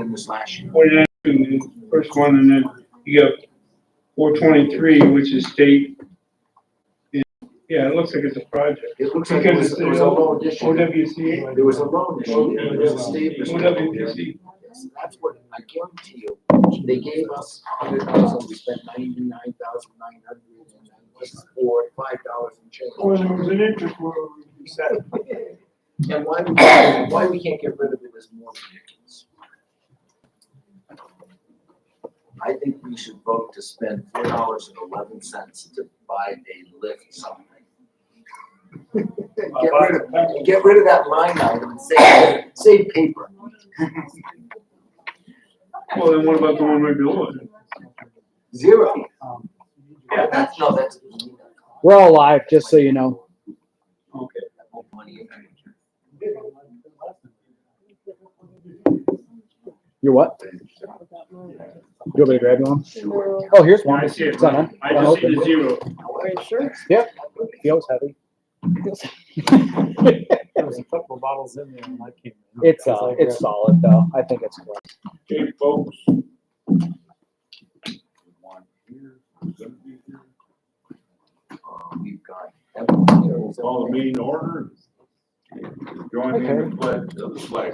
than this last year. 49, first one, and then you got 423, which is state. Yeah, it looks like it's a project. It looks like it was a loan this year. OWC. There was a loan this year. It was a state. OWC. So that's what, I guarantee you, they gave us 100,000, we spent 99,900, and that was $5 and change. Well, there was an interest where we said. And why we can't get rid of it is more ridiculous. I think we should vote to spend $4.11 to buy a lift something. Get rid of that line item and save paper. Well, then what about the one right below it? Zero. Yeah, that's. We're all live, just so you know. Okay. You're what? You want me to grab you one? Oh, here's one. I see it. It's on. I just see the zero. Are you sure? Yep. Feels heavy. There was a couple of bottles in there and I came in. It's solid though. I think it's good. Okay, folks. We've got. We'll call the meeting to order. Join me in the pledge of the flag.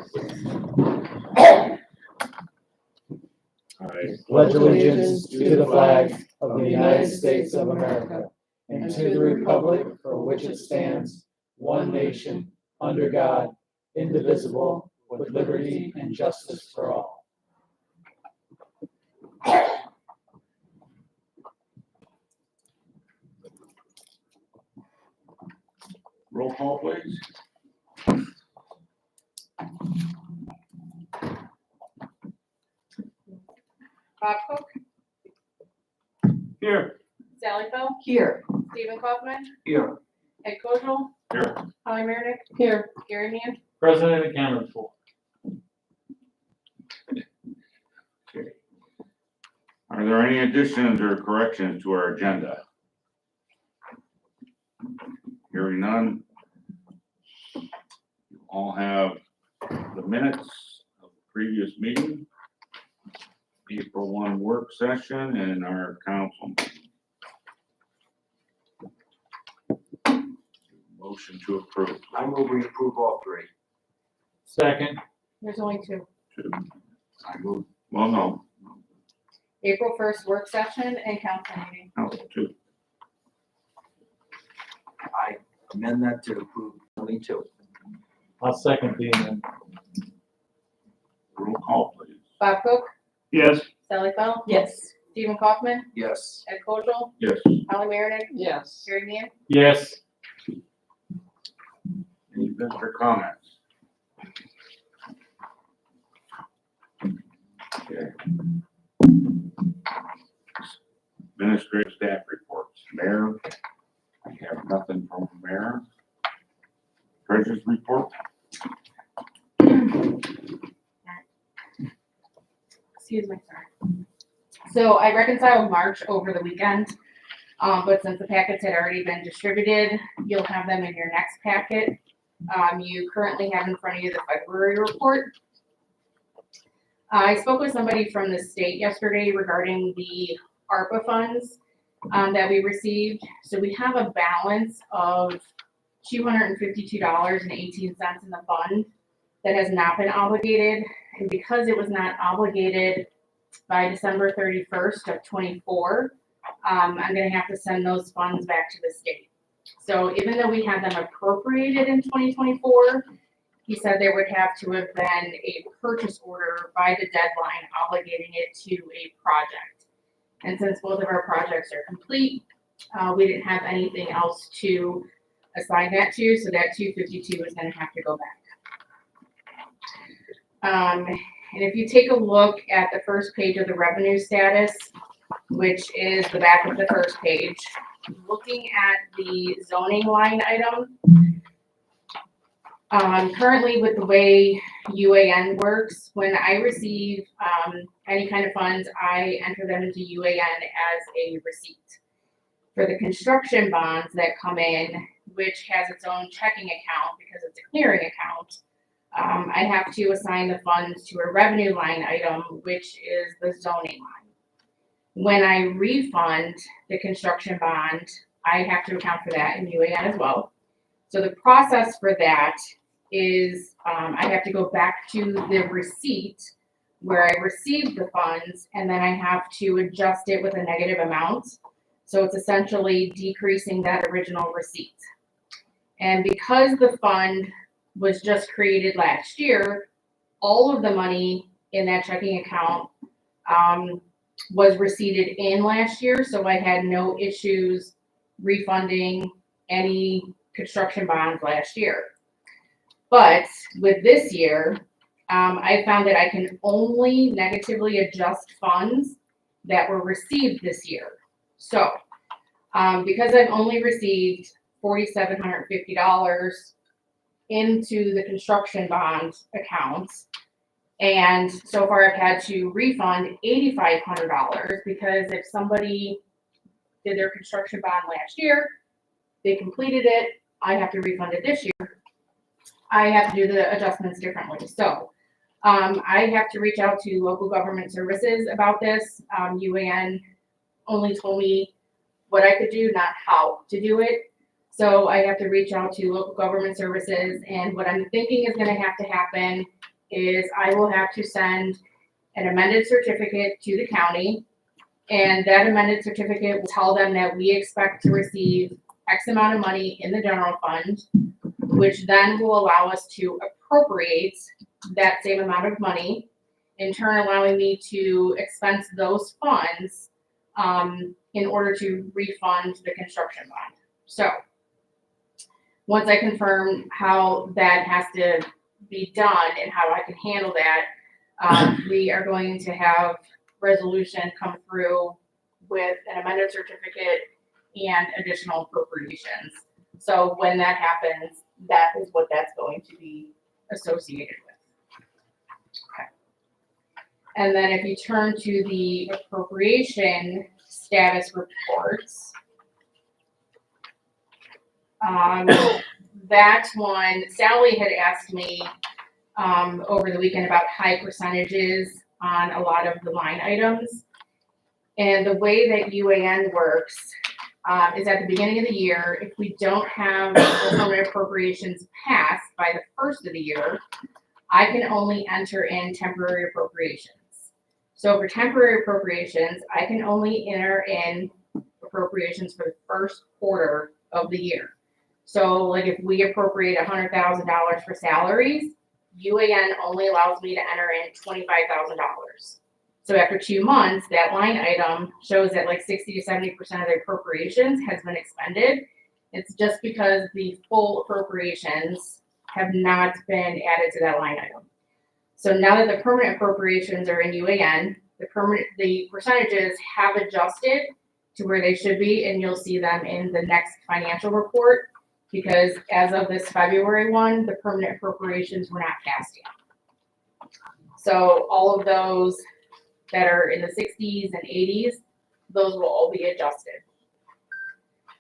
I Pledge allegiance to the flag of the United States of America and to the republic for which it stands, one nation, under God, indivisible, with liberty and justice for all. Roll call, please. Bob Cook, Here. Sally Bell, Here. Stephen Kaufman, Here. Ed Kozel, Here. Holly Meredith. Here. Gary Mann. President accounted for. Are there any additions or corrections to our agenda? Hearing none. You all have the minutes of the previous meeting, April 1 work session, and our council meeting. Motion to approve. I move we approve all three. Second. There's only two. I move, well, no, April 1st work session and council meeting. no, two. I amend that to approve only two. I'll second the amendment. Roll call, please. Bob Cook, Yes. Sally Bell, Yes. Stephen Kaufman, Yes. Ed Kozel, Yes. Holly Meredith, Yes. Gary Mann. Yes. Any visitor comments? Okay. Administrative staff reports. Mayor, I have nothing from the mayor. Treasurer's report. Excuse me, sorry. So I reconciled March over the weekend, but since the packets had already been distributed, you'll have them in your next packet. You currently have in front of you the February report. I spoke with somebody from the state yesterday regarding the ARPA funds that we received. So we have a balance of $252.18 in the fund that has not been obligated. And because it was not obligated by December 31st of 24, I'm gonna have to send those funds back to the state. So even though we had them appropriated in 2024, he said there would have to have been a purchase order by the deadline obligating it to a project. And since both of our projects are complete, we didn't have anything else to assign that to, so that 252 is gonna have to go back. And if you take a look at the first page of the revenue status, which is the back of the first page, looking at the zoning line item, currently with the way UAN works, when I receive any kind of funds, I enter them into UAN as a receipt. For the construction bonds that come in, which has its own checking account because it's a clearing account, I have to assign the funds to a revenue line item, which is the zoning line. When I refund the construction bond, I have to account for that in UAN as well. So the process for that is, I have to go back to the receipt where I received the funds, and then I have to adjust it with a negative amount. So it's essentially decreasing that original receipt. And because the fund was just created last year, all of the money in that checking account was receipted in last year, so I had no issues refunding any construction bonds last year. But with this year, I found that I can only negatively adjust funds that were received this year. So, because I've only received $4,750 into the construction bond accounts, and so far I've had to refund $8,500 because if somebody did their construction bond last year, they completed it, I have to refund it this year. I have to do the adjustments differently. So I have to reach out to local government services about this. UAN only told me what I could do, not how to do it. So I have to reach out to local government services, and what I'm thinking is gonna have to happen is I will have to send an amended certificate to the county, and that amended certificate will tell them that we expect to receive X amount of money in the general fund, which then will allow us to appropriate that same amount of money, in turn allowing me to expense those funds in order to refund the construction bond. So once I confirm how that has to be done and how I can handle that, we are going to have resolution come through with an amended certificate and additional appropriations. So when that happens, that is what that's going to be associated with. Okay. And then if you turn to the appropriation status reports, that one, Sally had asked me over the weekend about high percentages on a lot of the line items. And the way that UAN works is at the beginning of the year, if we don't have the permanent appropriations passed by the first of the year, I can only enter in temporary appropriations. So for temporary appropriations, I can only enter in appropriations for the first quarter of the year. So like if we appropriate $100,000 for salaries, UAN only allows me to enter in $25,000. So after 2 months, that line item shows that like 60 to 70% of the appropriations has been expended. It's just because the full appropriations have not been added to that line item. So now that the permanent appropriations are in UAN, the percentages have adjusted to where they should be, and you'll see them in the next financial report, because as of this February 1, the permanent appropriations were not passed yet. So all of those that are in the 60s and 80s, those will all be adjusted.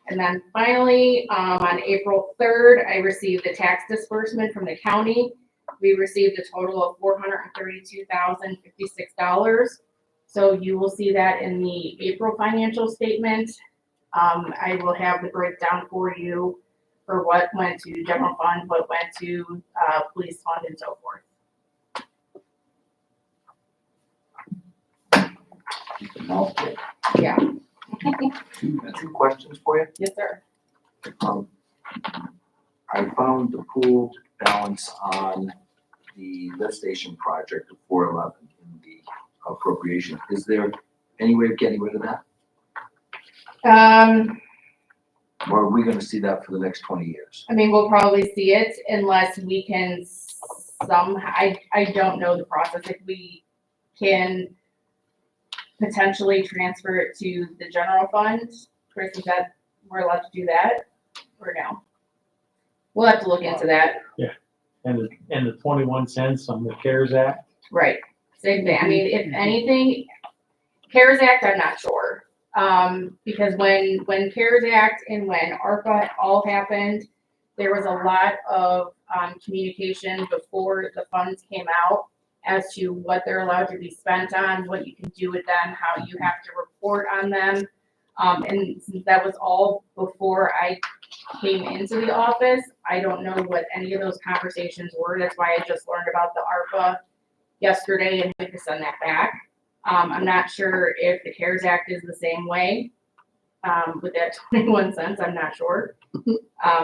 And then finally, on April 3rd, I received the tax disbursement from the county. We received a total of $432,056. So you will see that in the April financial statement. I will have the breakdown for you for what went to general fund, what went to police fund, and so forth. Yeah. Two questions for you. Yes, sir. I found the pooled balance on the lift station project of 411 in the appropriation. Is there any way of getting rid of that? Or are we gonna see that for the next 20 years? I mean, we'll probably see it unless we can I don't know the process. If we can potentially transfer it to the general fund, Chris, is that, we're allowed to do that or no? We'll have to look into that. And the 21 cents on the CARES Act. Right. Same thing. I mean, if anything, CARES Act, I'm not sure. Because when CARES Act and when ARPA all happened, there was a lot of, communication before the funds came out as to what they're allowed to be spent on, what you can do with them, how you have to report on them. And since that was all before I came into the office, I don't know what any of those conversations were. That's why I just learned about the ARPA yesterday and had to send that back. I'm not sure if the CARES Act is the same way, with that 21 cents, I'm not sure.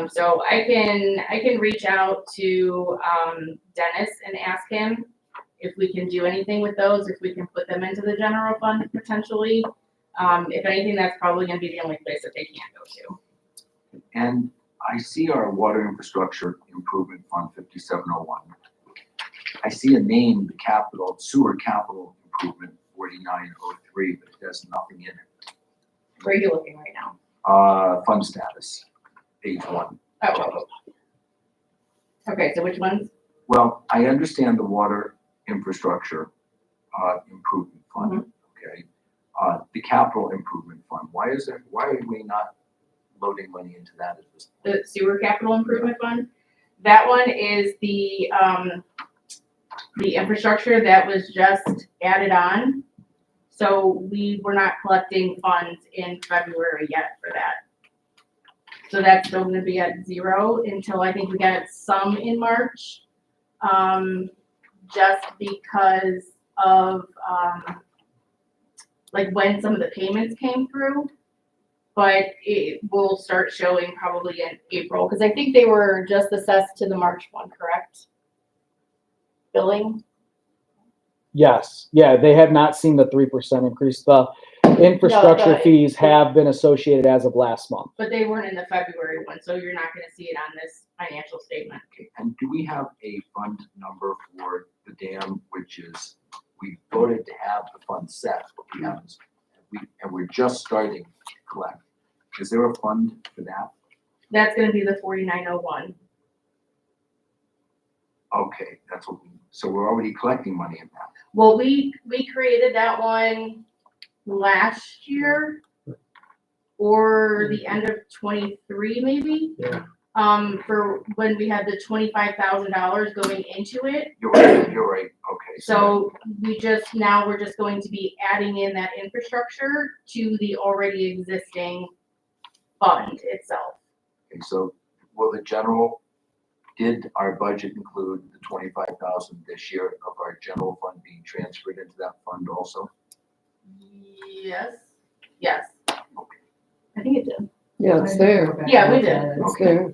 So I can reach out to, Dennis and ask him if we can do anything with those, if we can put them into the general fund potentially. If anything, that's probably gonna be the only place that they can't go to. And I see our water infrastructure improvement fund 5701. I see a name, the capital, sewer capital improvement 4903, but it has nothing in it. Where are you looking right now? Fund status, page 1. Oh. Okay, so which ones? Well, I understand the water infrastructure improvement fund, okay? The capital improvement fund, why are we not loading money into that at this point? The sewer capital improvement fund? That one is the infrastructure that was just added on. So we were not collecting funds in February yet for that. So that's still gonna be at 0 until I think we got some in March. Just because of, like when some of the payments came through. But it will start showing probably in April, because I think they were just assessed to the March one, correct? Billing? Yes, yeah, they have not seen the 3% increase. The infrastructure the- fees have been associated as of last month. But they weren't in the February one, so you're not gonna see it on this financial statement. Okay, and do we have a fund number for the dam, which is, we voted to have the fund set, but we haven't, and we're just starting to collect. Is there a fund for that? That's gonna be the 4901. Okay, that's what we, so we're already collecting money in that. Well, we created that one last year or the end of 23 maybe. Yeah. For when we had the $25,000 going into it. You're right, okay. So we're just going to be adding in that infrastructure to the already existing fund itself. Okay, so will the general, did our budget include the 25,000 this year of our general fund being transferred into that fund also? Yes, I think it did. Yeah, it's there. Yeah, we did. It's Okay. there.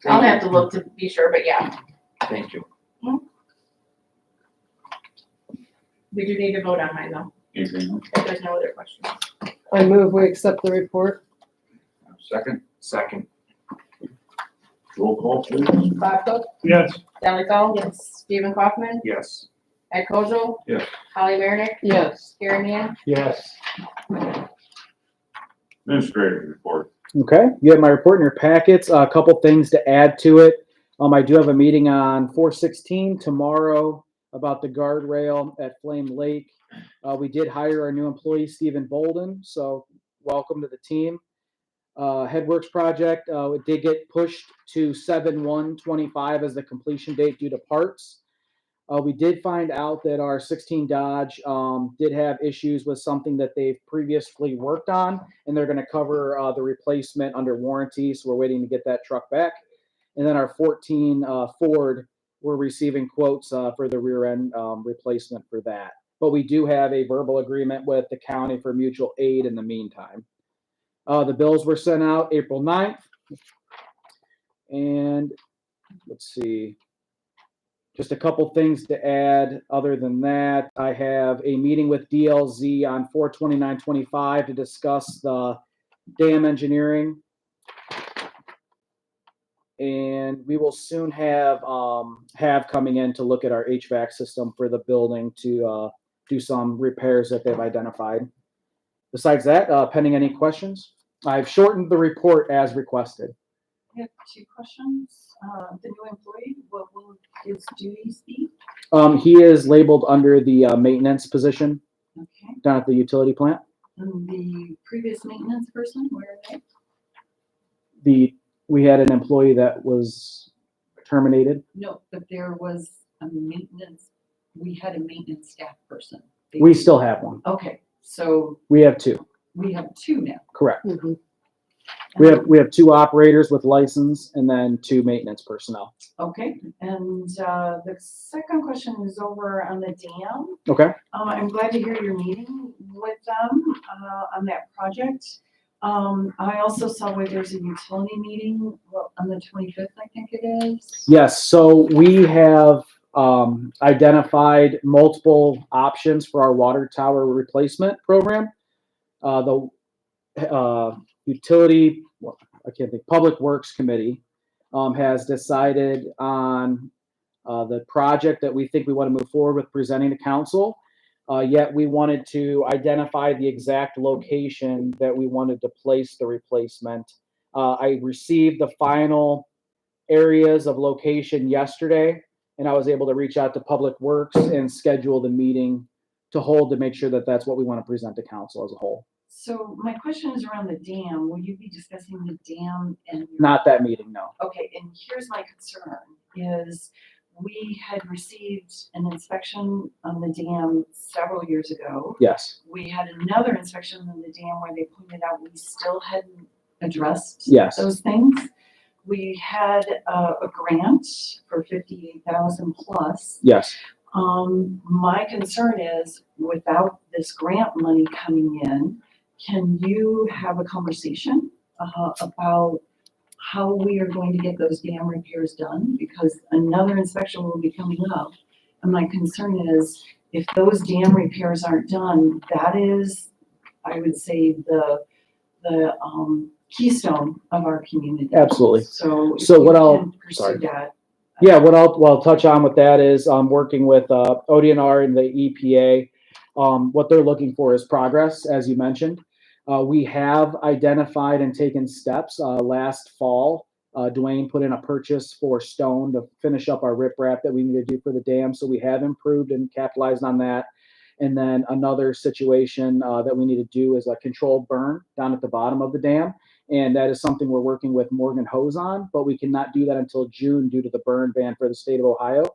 I'll have to look to be sure, but yeah, Thank you. we do need to vote on mine though, Anything else? if there's no other questions. I move we accept the report. Second, Second, roll call, please. Bob Cook, Yes, Sally Dahl, Yes. Stephen Kaufman, yes. Ed Kozel. Yes. Holly Merrick, Yes. Gary Mann. Yes. Administrative report. Okay, you have my report in your packets. A couple things to add to it. I do have a meeting on 4/16 tomorrow about the guardrail at Flame Lake. We did hire our new employee, Stephen Bolden, so welcome to the team. Headworks project, it did get pushed to 7/1/25 as the completion date due to parts. We did find out that our 16 Dodge did have issues with something that they've previously worked on, and they're going to cover the replacement under warranty. So we're waiting to get that truck back. And then our 14 Ford, we're receiving quotes for the rear end replacement for that. But we do have a verbal agreement with the county for mutual aid in the meantime. The bills were sent out April 9th. And let's see. Just a couple things to add. Other than that, I have a meeting with DLZ on 4/29/25 to discuss the dam engineering. And we will soon have coming in to look at our HVAC system for the building to do some repairs that they've identified. Besides that, pending any questions, I've shortened the report as requested. I have 2 questions. The new employee, what will his duties be? He is labeled under the maintenance position Okay. down at the utility plant. And the previous maintenance person, where are they? The We had an employee that was terminated. No, but there was a maintenance, we had a maintenance staff person. We still have one. Okay, so We have two, we have two now. correct. Mhm. We have two operators with license and then two maintenance personnel. Okay, and the second question is over on the dam. Okay. I'm glad to hear you're meeting with them on that project. I also saw where there's a utility meeting, on the 25th, I think it is. Yes, so we have identified multiple options for our water tower replacement program. The utility, well, I can't think, Public Works Committee has decided on the project that we think we want to move forward with presenting to council. Yet we wanted to identify the exact location that we wanted to place the replacement. I received the final areas of location yesterday, and I was able to reach out to Public Works and schedule the meeting to hold to make sure that that's what we want to present to council as a whole. So my question is around the dam. Will you be discussing the dam and? Not that meeting, no. Okay, and here's my concern is we had received an inspection on the dam several years ago. Yes, We had another inspection on the dam where they pointed out we still hadn't addressed yes, those things. We had a grant for 58,000 plus. yes. My concern is without this grant money coming in, can you have a conversation about how we are going to get those dam repairs done? Because another inspection will be coming up. And my concern is if those dam repairs aren't done, that is, I would say, the keystone of our community. Absolutely. So if So what you I'll- can pursue sorry. that. Yeah, what I'll touch on with that is working with ODNR and the EPA. What they're looking for is progress, as you mentioned. We have identified and taken steps. Last fall, Dwayne put in a purchase for stone to finish up our riprap that we need to do for the dam. So we have improved and capitalized on that. And then another situation that we need to do is a controlled burn down at the bottom of the dam. And that is something we're working with Morgan Hose on, but we cannot do that until June due to the burn ban for the state of Ohio.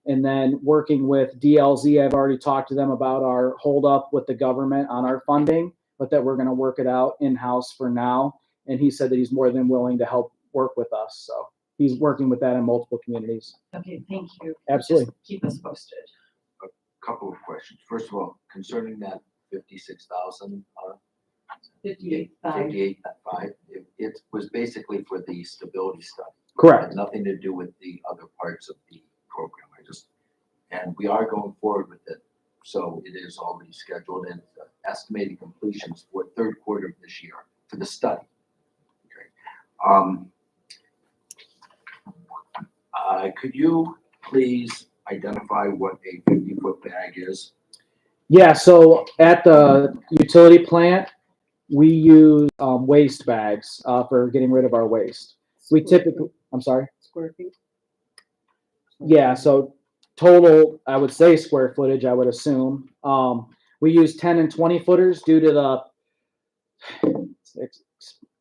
And then working with DLZ, I've already talked to them about our holdup with the government on our funding, but that we're going to work it out in-house for now. And he said that he's more than willing to help work with us. So he's working with that in multiple communities. Okay, thank you. Absolutely. Just keep us posted. Couple of questions. First of all, concerning that 56,000, 58.5. 58.5, it was basically for the stability study. Correct. Had nothing to do with the other parts of the program. And we are going forward with it. So it is already scheduled and estimated completions for third quarter of this year for the study. Okay. Could you please identify what a 50-foot bag is? Yeah, so at the utility plant, we use waste bags for getting rid of our waste. We typically, I'm sorry? Square feet. Yeah, so total, I would say square footage, I would assume. We use 10 and 20 footers due to the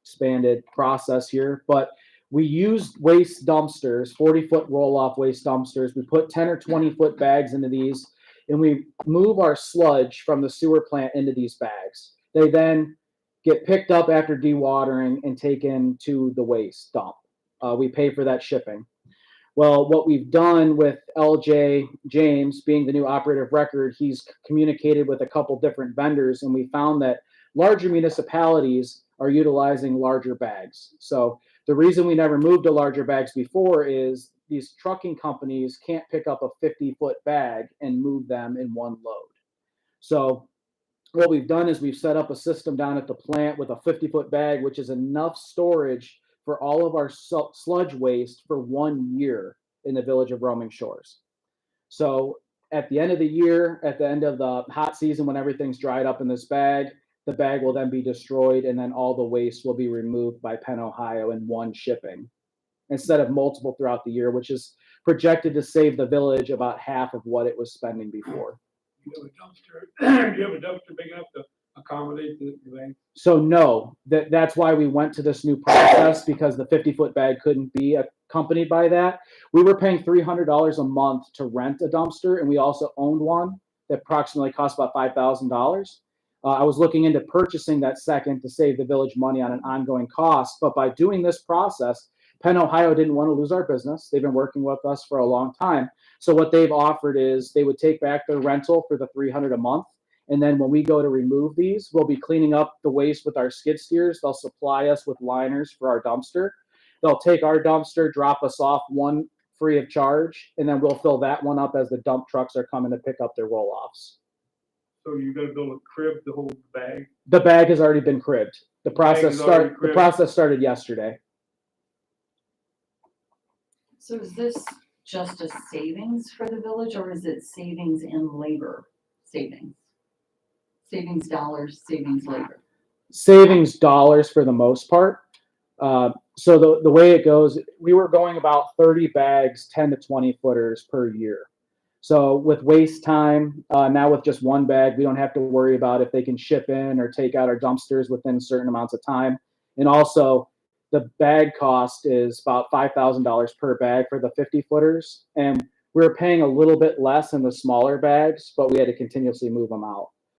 expanded process here, but we use waste dumpsters, 40-foot roll-off waste dumpsters. We put 10 or 20-foot bags into these, and we move our sludge from the sewer plant into these bags. They then get picked up after dewatering and taken to the waste dump. We pay for that shipping. Well, what we've done with LJ James being the new operator of record, he's communicated with a couple different vendors, and we found that larger municipalities are utilizing larger bags. So the reason we never moved to larger bags before is these trucking companies can't pick up a 50-foot bag and move them in one load. So what we've done is we've set up a system down at the plant with a 50-foot bag, which is enough storage for all of our sludge waste for 1 year in the village of Roaming Shores. So at the end of the year, at the end of the hot season, when everything's dried up in this bag, the bag will then be destroyed, and then all the waste will be removed by Penn, Ohio in one shipping, instead of multiple throughout the year, which is projected to save the village about half of what it was spending before. You have a dumpster big enough to accommodate the bank? So no, that's why we went to this new process, because the 50-foot bag couldn't be accompanied by that. We were paying $300 a month to rent a dumpster, and we also owned one that approximately cost about $5,000. I was looking into purchasing that second to save the village money on an ongoing cost, but by doing this process, Penn Ohio didn't want to lose our business. They've been working with us for a long time. So what they've offered is they would take back their rental for the $300 a month. And then when we go to remove these, we'll be cleaning up the waste with our skid steers. They'll supply us with liners for our dumpster. They'll take our dumpster, drop us off one free of charge, and then we'll fill that one up as the dump trucks are coming to pick up their roll-offs. So you're gonna build a crib to hold the bag? The bag has already been cribbed. The process is already the cribbed. process started yesterday. So is this just a savings for the village, or is it savings in labor savings? Savings dollars, savings labor. Savings dollars for the most part. So the way it goes, we were going about 30 bags, 10 to 20 footers per year. So with waste time, now with just one bag, we don't have to worry about if they can ship in or take out our dumpsters within certain amounts of time. And also the bag cost is about $5,000 per bag for the 50 footers. And we were paying a little bit less in the smaller bags, but we had to continuously move them out.